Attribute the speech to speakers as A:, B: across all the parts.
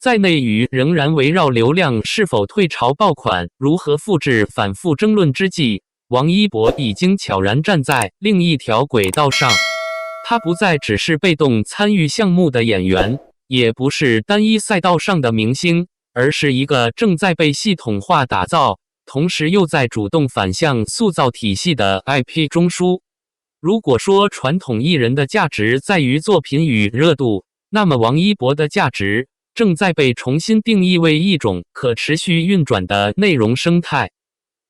A: 在内娱仍然围绕流量是否退潮爆款、如何复制反复争论之际，王一博已经悄然站在另一条轨道上。他不再只是被动参与项目的演员，也不是单一赛道上的明星，而是一个正在被系统化打造，同时又在主动反向塑造体系的 IP 中枢。如果说传统艺人的价值在于作品与热度，那么王一博的价值正在被重新定义为一种可持续运转的内容生态。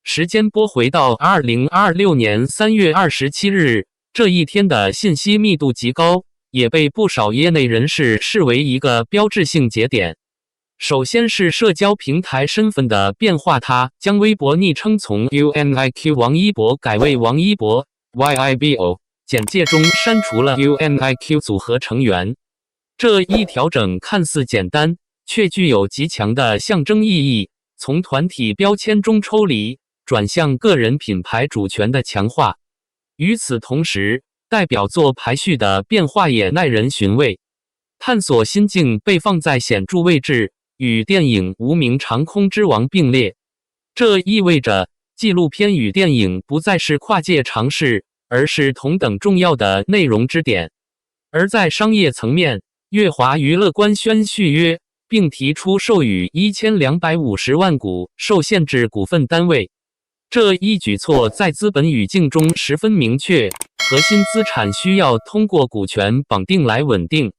A: 时间拨回到2026年3月27日，这一天的信息密度极高，也被不少业内人士视为一个标志性节点。首先是社交平台身份的变化，他将微博昵称从 UNIQ 王一博改为王一博 YIBO， 简介中删除了 UNIQ 组合成员。这一调整看似简单，却具有极强的象征意义，从团体标签中抽离，转向个人品牌主权的强化。与此同时，代表作排序的变化也耐人寻味。探索心境被放在显著位置，与电影《无名长空之王》并列。这意味着纪录片与电影不再是跨界尝试，而是同等重要的内容支点。而在商业层面，乐华娱乐官宣续约，并提出授予1250万股受限制股份单位。这一举措在资本语境中十分明确，核心资产需要通过股权绑定来稳定。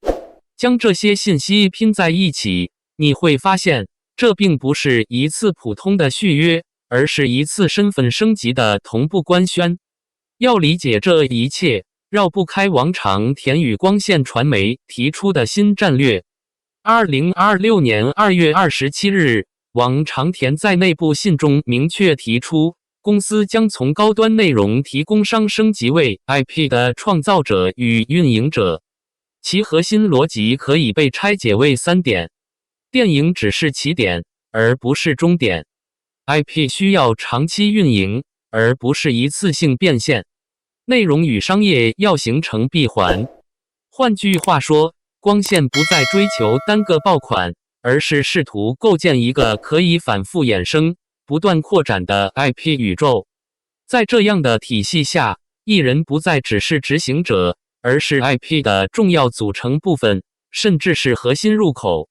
A: 将这些信息拼在一起，你会发现，这并不是一次普通的续约，而是一次身份升级的同步官宣。要理解这一切，绕不开王长田与光线传媒提出的新战略。2026年2月27日，王长田在内部信中明确提出，公司将从高端内容提供商升级为 IP 的创造者与运营者。其核心逻辑可以被拆解为3点：电影只是起点，而不是终点； IP 需要长期运营，而不是一次性变现；内容与商业要形成闭环。换句话说，光线不再追求单个爆款，而是试图构建一个可以反复衍生、不断扩展的 IP 宇宙。在这样的体系下，艺人不再只是执行者，而是 IP 的重要组成部分，甚至是核心入口。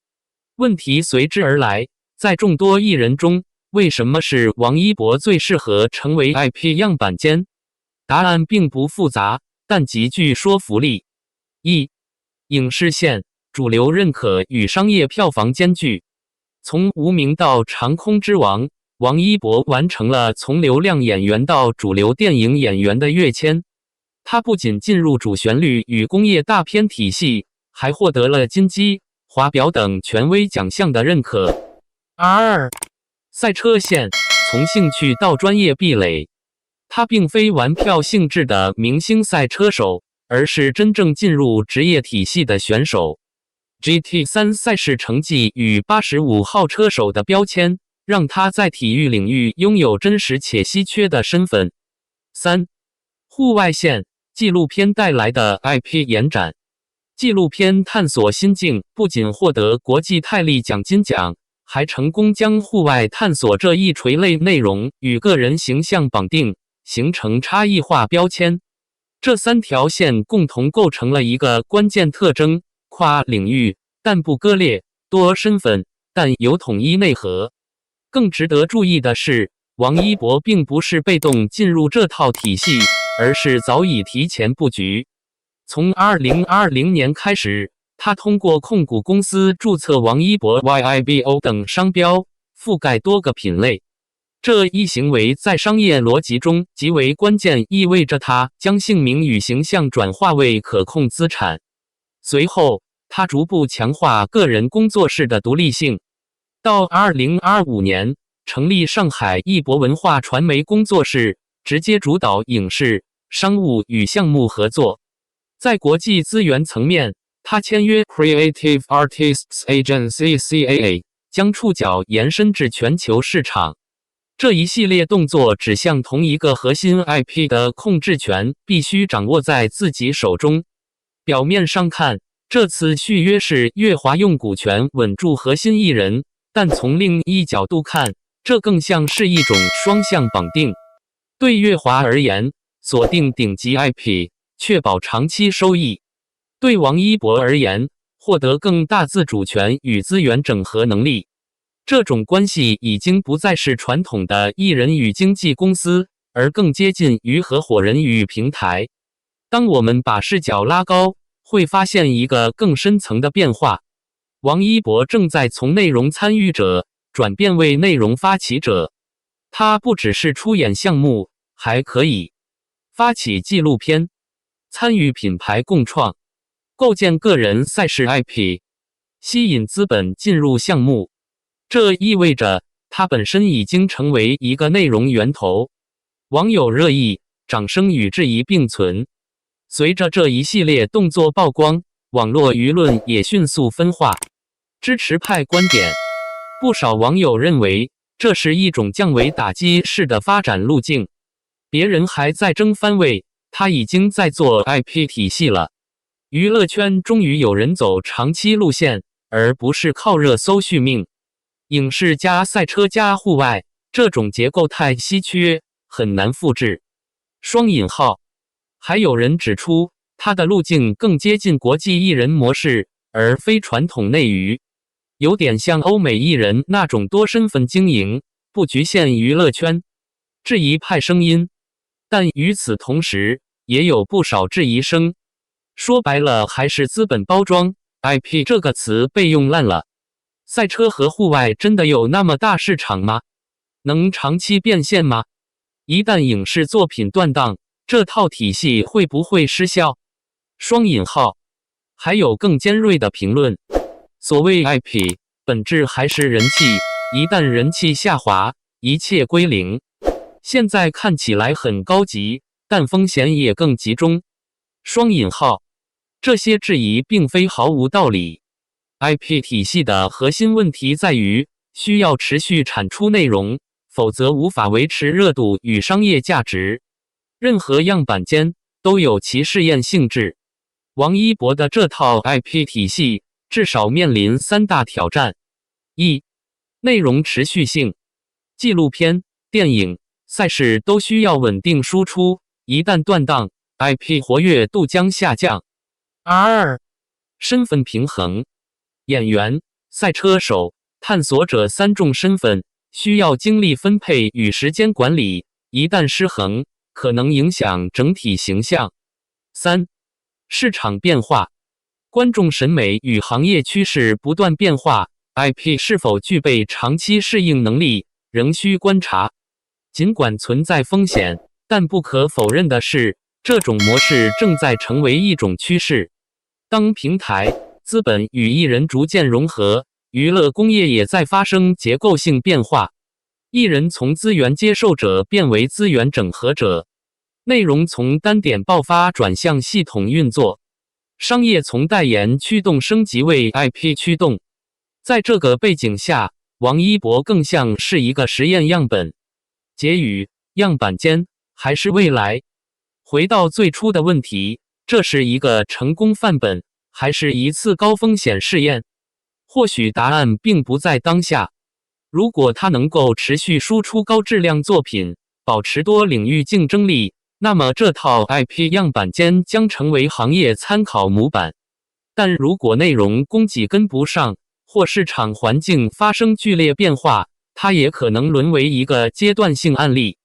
A: 问题随之而来，在众多艺人中，为什么是王一博最适合成为 IP 样板间？答案并不复杂，但极具说服力。一、影视线，主流认可与商业票房兼具。从无名到长空之王，王一博完成了从流量演员到主流电影演员的跃迁。他不仅进入主旋律与工业大片体系，还获得了金鸡、华表等权威奖项的认可。二、赛车线，从兴趣到专业壁垒。他并非玩票性质的明星赛车手，而是真正进入职业体系的选手。GT3 赛事成绩与85号车手的标签，让他在体育领域拥有真实且稀缺的身份。三、户外线，纪录片带来的 IP 延展。纪录片探索心境不仅获得国际泰利奖金奖，还成功将户外探索这一垂类内容与个人形象绑定，形成差异化标签。这3条线共同构成了一个关键特征：跨领域但不割裂，多身份但有统一内核。更值得注意的是，王一博并不是被动进入这套体系，而是早已提前布局。从2020年开始，他通过控股公司注册王一博 YIBO 等商标，覆盖多个品类。这一行为在商业逻辑中极为关键，意味着他将姓名与形象转化为可控资产。随后，他逐步强化个人工作室的独立性。到2025年，成立上海艺博文化传媒工作室，直接主导影视、商务与项目合作。在国际资源层面，他签约 Creative Artists Agency CAA， 将触角延伸至全球市场。这一系列动作指向同一个核心 IP 的控制权必须掌握在自己手中。表面上看，这次续约是乐华用股权稳住核心艺人，但从另一角度看，这更像是一种双向绑定。对乐华而言，锁定顶级 IP， 确保长期收益；对王一博而言，获得更大自主权与资源整合能力。这种关系已经不再是传统的艺人与经纪公司，而更接近于合伙人与平台。当我们把视角拉高，会发现一个更深层的变化。王一博正在从内容参与者转变为内容发起者。他不只是出演项目，还可以发起纪录片，参与品牌共创，构建个人赛事 IP， 吸引资本进入项目。这意味着他本身已经成为一个内容源头。网友热议、掌声与质疑并存。随着这一系列动作曝光，网络舆论也迅速分化。支持派观点，不少网友认为这是一种降维打击式的发展路径。别人还在争番位，他已经在做 IP 体系了。娱乐圈终于有人走长期路线，而不是靠热搜续命。影视加赛车加户外，这种结构太稀缺，很难复制。双引号。还有人指出，他的路径更接近国际艺人模式，而非传统内娱，有点像欧美艺人那种多身份经营，不局限娱乐圈。质疑派声音，但与此同时，也有不少质疑声。说白了，还是资本包装 IP 这个词被用烂了。赛车和户外真的有那么大市场吗？能长期变现吗？一旦影视作品断档，这套体系会不会失效？双引号。还有更尖锐的评论，所谓 IP， 本质还是人气，一旦人气下滑，一切归零。现在看起来很高级，但风险也更集中。双引号。这些质疑并非毫无道理。IP 体系的核心问题在于需要持续产出内容，否则无法维持热度与商业价值。任何样板间都有其试验性质。王一博的这套 IP 体系至少面临3大挑战：一、内容持续性，纪录片、电影、赛事都需要稳定输出，一旦断档， IP 活跃度将下降。二、身份平衡，演员、赛车手、探索者3种身份需要精力分配与时间管理，一旦失衡，可能影响整体形象。三、市场变化，观众审美与行业趋势不断变化， IP 是否具备长期适应能力，仍需观察。尽管存在风险，但不可否认的是，这种模式正在成为一种趋势。当平台、资本与艺人逐渐融合，娱乐工业也在发生结构性变化。艺人从资源接受者变为资源整合者，内容从单点爆发转向系统运作，商业从代言驱动升级为 IP 驱动。在这个背景下，王一博更像是一个实验样本。结语：样板间还是未来？回到最初的问题，这是一个成功范本，还是一次高风险试验？或许答案并不在当下。如果它能够持续输出高质量作品，保持多领域竞争力，那么这套 IP 样板间将成为行业参考模板。但如果内容供给跟不上，或市场环境发生剧烈变化，它也可能沦为一个阶段性案例。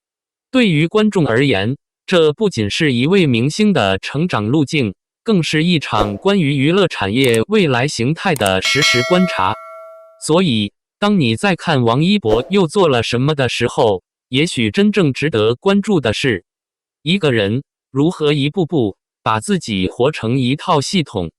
A: 对于观众而言，这不仅是一位明星的成长路径，更是一场关于娱乐产业未来形态的实时观察。所以，当你在看王一博又做了什么的时候，也许真正值得关注的是，一个人如何一步步把自己活成一套系统。